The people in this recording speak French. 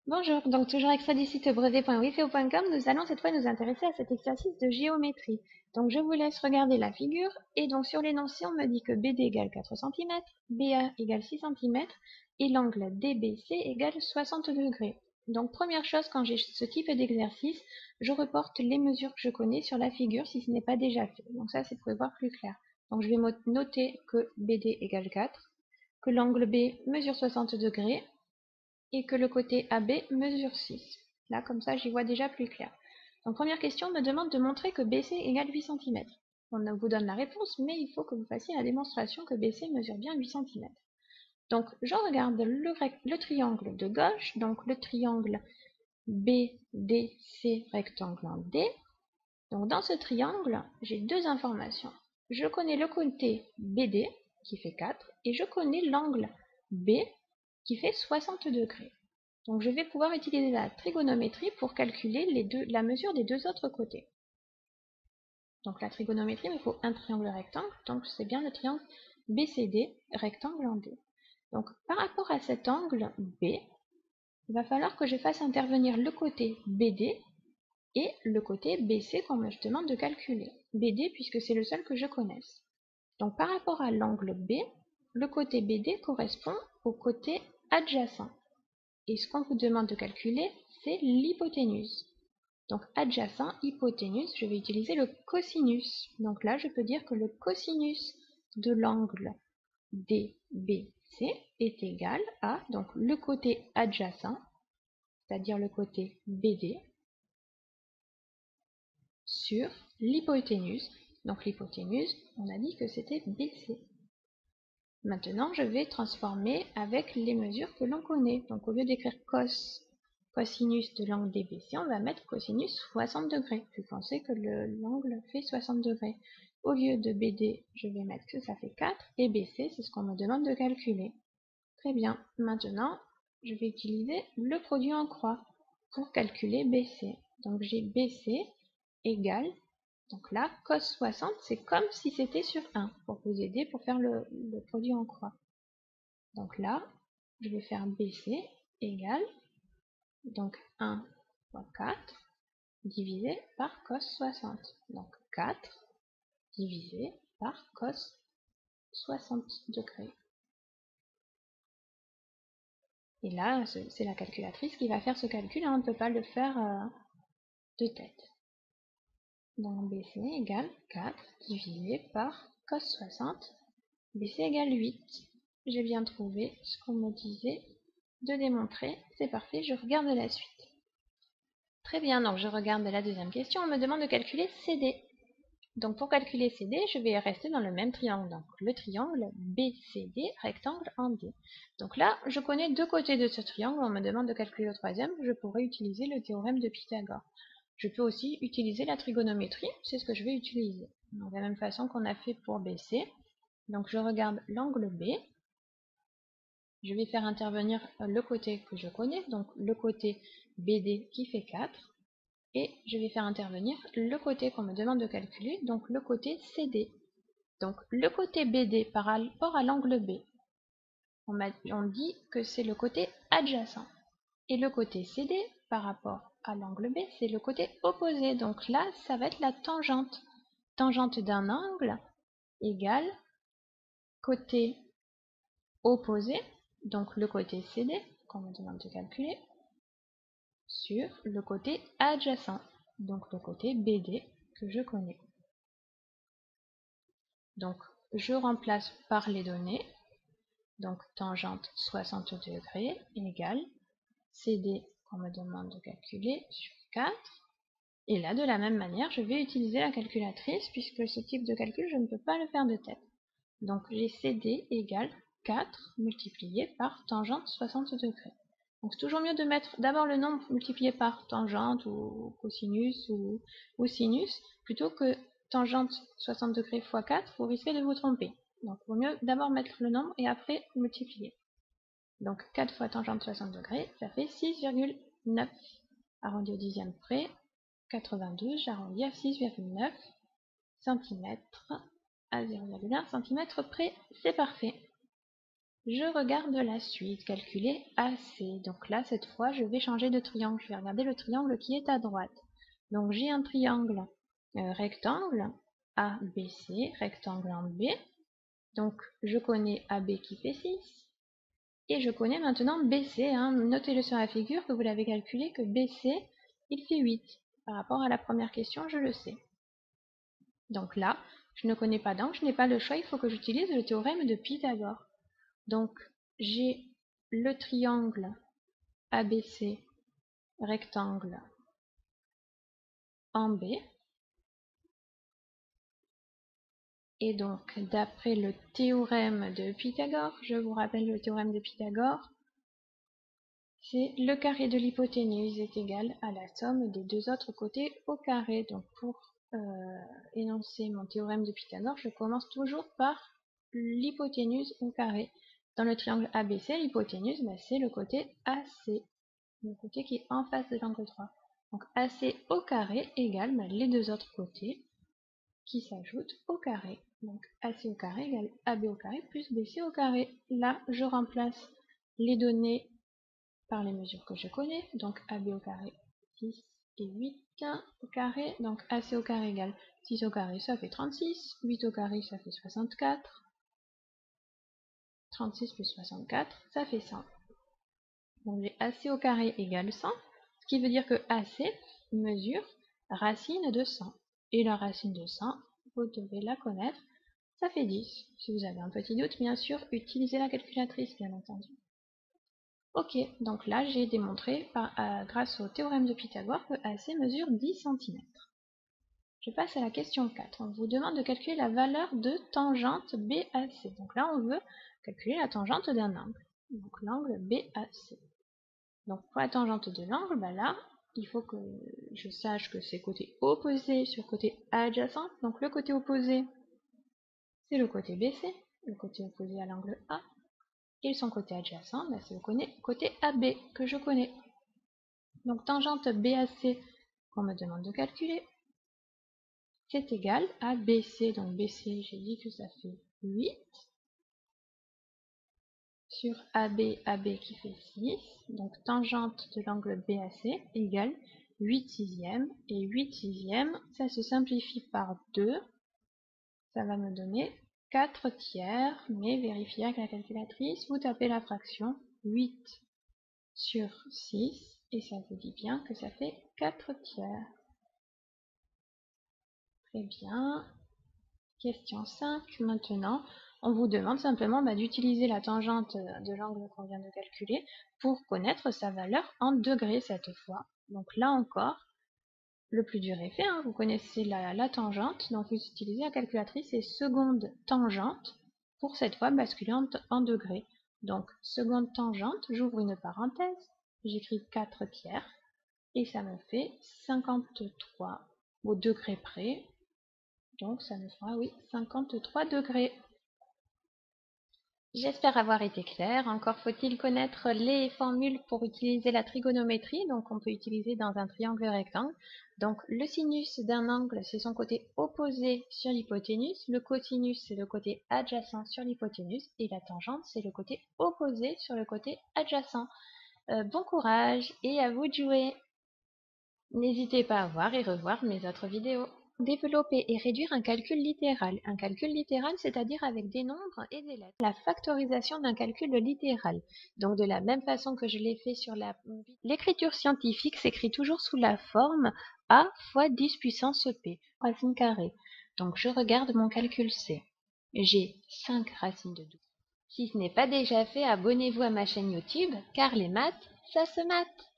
Bonjour, donc toujours extrait du site brevet.wifeo.com, nous allons cette fois nous intéresser à cet exercice de géométrie. Donc je vous laisse regarder la figure, et donc sur l'énoncé on me dit que BD égale 4 cm, BA égale 6 cm, et l'angle DBC égale 60 degrés. Donc première chose, quand j'ai ce type d'exercice, je reporte les mesures que je connais sur la figure si ce n'est pas déjà fait. Donc ça c'est pour y voir plus clair. Donc je vais noter que BD égale 4, que l'angle B mesure 60 degrés, et que le côté AB mesure 6. Là, comme ça, j'y vois déjà plus clair. Donc, première question, on me demande de montrer que BC égale 8 cm. On vous donne la réponse, mais il faut que vous fassiez la démonstration que BC mesure bien 8 cm. Donc, je regarde le triangle de gauche, donc le triangle BDC rectangle en D. Donc, dans ce triangle, j'ai deux informations. Je connais le côté BD, qui fait 4, et je connais l'angle B, qui fait 60 degrés. Donc je vais pouvoir utiliser la trigonométrie pour calculer la mesure des deux autres côtés. Donc la trigonométrie, il me faut un triangle rectangle, donc c'est bien le triangle BCD, rectangle en D. Donc par rapport à cet angle B, il va falloir que je fasse intervenir le côté BD et le côté BC qu'on me demande de calculer. BD puisque c'est le seul que je connaisse. Donc par rapport à l'angle B, le côté BD correspond au côté adjacent. Et ce qu'on vous demande de calculer, c'est l'hypoténuse. Donc adjacent, hypoténuse, je vais utiliser le cosinus. Donc là, je peux dire que le cosinus de l'angle DBC est égal à donc, le côté adjacent, c'est-à-dire le côté BD, sur l'hypoténuse. Donc l'hypoténuse, on a dit que c'était BC. Maintenant, je vais transformer avec les mesures que l'on connaît. Donc, au lieu d'écrire cosinus de l'angle DBC, on va mettre cosinus 60 degrés, vu qu'on sait que l'angle fait 60 degrés. Au lieu de BD, je vais mettre que ça fait 4, et BC, c'est ce qu'on me demande de calculer. Très bien. Maintenant, je vais utiliser le produit en croix pour calculer BC. Donc, j'ai BC égale, donc là, cos 60, c'est comme si c'était sur 1, pour vous aider pour faire le produit en croix. Donc là, je vais faire BC égale, donc 1 fois 4 divisé par cos 60. Donc 4 divisé par cos 60 degrés. Et là, c'est la calculatrice qui va faire ce calcul, hein, on ne peut pas le faire de tête. Donc BC égale 4 divisé par cos 60. BC égale 8. J'ai bien trouvé ce qu'on me disait de démontrer. C'est parfait, je regarde la suite. Très bien, donc je regarde la deuxième question. On me demande de calculer CD. Donc pour calculer CD, je vais rester dans le même triangle. Donc le triangle BCD, rectangle en D. Donc là, je connais deux côtés de ce triangle. On me demande de calculer le troisième. Je pourrais utiliser le théorème de Pythagore. Je peux aussi utiliser la trigonométrie. C'est ce que je vais utiliser. Donc, de la même façon qu'on a fait pour BC. Donc je regarde l'angle B. Je vais faire intervenir le côté que je connais, donc le côté BD qui fait 4. Et je vais faire intervenir le côté qu'on me demande de calculer, donc le côté CD. Donc le côté BD par rapport à l'angle B, on dit que c'est le côté adjacent. Et le côté CD par rapport à l'angle B, c'est le côté opposé. Donc là, ça va être la tangente. Tangente d'un angle égale côté opposé, donc le côté CD, qu'on me demande de calculer, sur le côté adjacent, donc le côté BD que je connais. Donc, je remplace par les données. Donc, tangente 60 degrés égale CD qu'on me demande de calculer sur 4. Et là, de la même manière, je vais utiliser la calculatrice puisque ce type de calcul, je ne peux pas le faire de tête. Donc, j'ai CD égale 4 multiplié par tangente 60 degrés. Donc, c'est toujours mieux de mettre d'abord le nombre multiplié par tangente ou cosinus ou sinus plutôt que tangente 60 degrés fois 4, vous risquez de vous tromper. Donc, il vaut mieux d'abord mettre le nombre et après multiplier. Donc, 4 fois tangente 60 degrés, ça fait 6,9. Arrondi au dixième près, 92, j'arrondis à 6,9 cm à 0,1 cm près, c'est parfait. Je regarde la suite, calculer AC. Donc là, cette fois, je vais changer de triangle. Je vais regarder le triangle qui est à droite. Donc j'ai un triangle rectangle ABC, rectangle en B. Donc je connais AB qui fait 6. Et je connais maintenant BC. Notez-le sur la figure que vous l'avez calculé, que BC, il fait 8. Par rapport à la première question, je le sais. Donc là, je ne connais pas d'angle, je n'ai pas le choix, il faut que j'utilise le théorème de Pythagore. Donc j'ai le triangle ABC rectangle en B. Et donc, d'après le théorème de Pythagore, je vous rappelle le théorème de Pythagore, c'est le carré de l'hypoténuse est égal à la somme des deux autres côtés au carré. Donc, pour énoncer mon théorème de Pythagore, je commence toujours par l'hypoténuse au carré. Dans le triangle ABC, l'hypoténuse, c'est le côté AC, le côté qui est en face de l'angle droit. Donc, AC au carré égale les deux autres côtés qui s'ajoutent au carré. Donc AC au carré égale AB au carré plus BC au carré. Là, je remplace les données par les mesures que je connais. Donc AB au carré 6 et 8 au carré. Donc AC au carré égale 6 au carré, ça fait 36. 8 au carré, ça fait 64. 36 plus 64, ça fait 100. Donc j'ai AC au carré égale 100. Ce qui veut dire que AC mesure racine de 100. Et la racine de 100, vous devez la connaître, ça fait 10. Si vous avez un petit doute, bien sûr, utilisez la calculatrice, bien entendu. Ok, donc là, j'ai démontré, grâce au théorème de Pythagore, que AC mesure 10 cm. Je passe à la question 4. On vous demande de calculer la valeur de tangente BAC. Donc là, on veut calculer la tangente d'un angle. Donc l'angle BAC. Donc pour la tangente de l'angle, là, il faut que je sache que c'est côté opposé sur côté adjacent. Donc le côté opposé, c'est le côté BC, le côté opposé à l'angle A. Et son côté adjacent, c'est le côté AB que je connais. Donc tangente BAC qu'on me demande de calculer, c'est égal à BC. Donc BC, j'ai dit que ça fait 8 sur AB, AB qui fait 6. Donc tangente de l'angle BAC égale 8 sixièmes. Et 8 sixièmes, ça se simplifie par 2. Ça va me donner 4 tiers. Mais vérifiez avec la calculatrice, vous tapez la fraction 8 sur 6. Et ça vous dit bien que ça fait 4 tiers. Très bien. Question 5 maintenant. On vous demande simplement d'utiliser la tangente de l'angle qu'on vient de calculer pour connaître sa valeur en degrés cette fois. Donc là encore, le plus dur est fait. Vous connaissez la tangente, donc vous utilisez la calculatrice et seconde tangente pour cette fois basculer en degrés. Donc seconde tangente, j'ouvre une parenthèse, j'écris 4 tiers et ça me fait 53 au degré près. Donc ça me fera, oui, 53 degrés. J'espère avoir été clair. Encore faut-il connaître les formules pour utiliser la trigonométrie. Donc on peut utiliser dans un triangle rectangle. Donc le sinus d'un angle, c'est son côté opposé sur l'hypoténuse. Le cosinus, c'est le côté adjacent sur l'hypoténuse. Et la tangente, c'est le côté opposé sur le côté adjacent. Bon courage et à vous de jouer. N'hésitez pas à voir et revoir mes autres vidéos. Développer et réduire un calcul littéral. Un calcul littéral, c'est-à-dire avec des nombres et des lettres. La factorisation d'un calcul littéral. Donc de la même façon que je l'ai fait sur l'écriture scientifique s'écrit toujours sous la forme A fois 10 puissance P, racine carrée. Donc je regarde mon calcul C. J'ai 5 racines de 12. Si ce n'est pas déjà fait, abonnez-vous à ma chaîne YouTube, car les maths, ça se mate.